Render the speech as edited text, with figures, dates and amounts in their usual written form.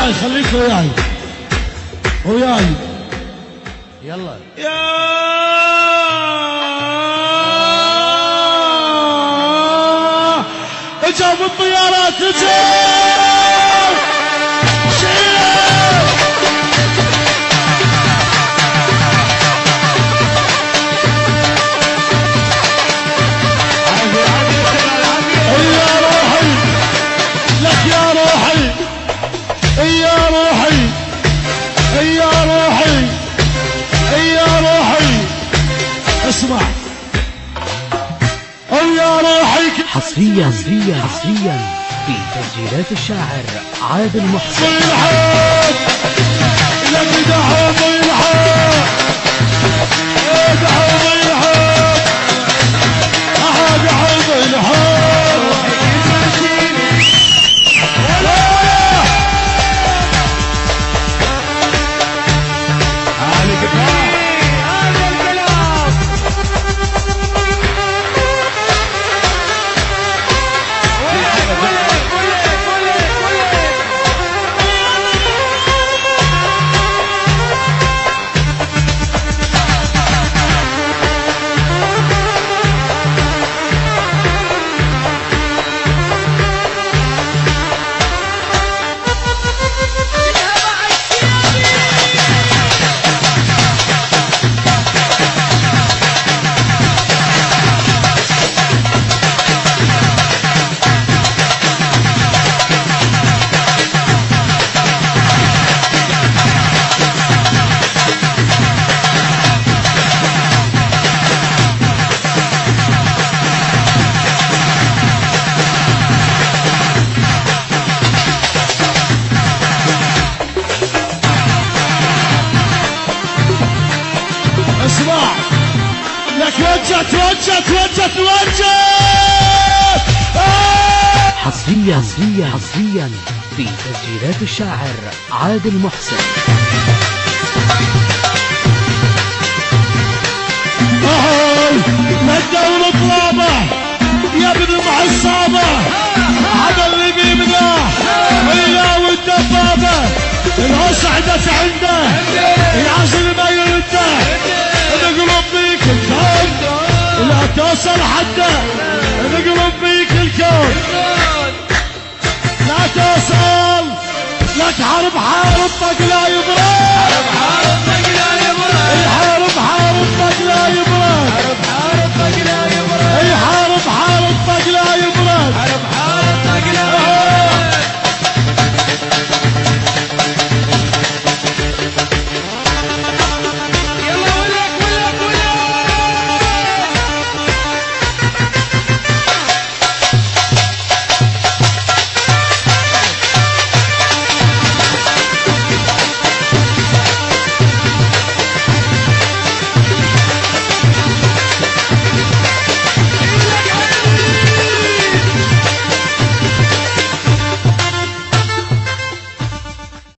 وياي خليك وياي وياي يلا يا اجاب الطيارات اجاب يا روحي يا روحي يا روحي يا روحي اسمع يا روحي حصريا في تسجيلات الشاعر عادل محسن. الحق لك دعوة الحق دعوة الحق دعوة الحق اسمع لك توجه حصريا في تسجيلات الشاعر عادل محسن. مدوا الطلابة يا ابن المعصابة هذا اللي بيبناه ويا والدبابة الهوس عدت عنده يعزل ما يرده نقلب بيك الكون لا توصل حده نقلب بيك الكون لا توصل لك حرب طق لا يضرب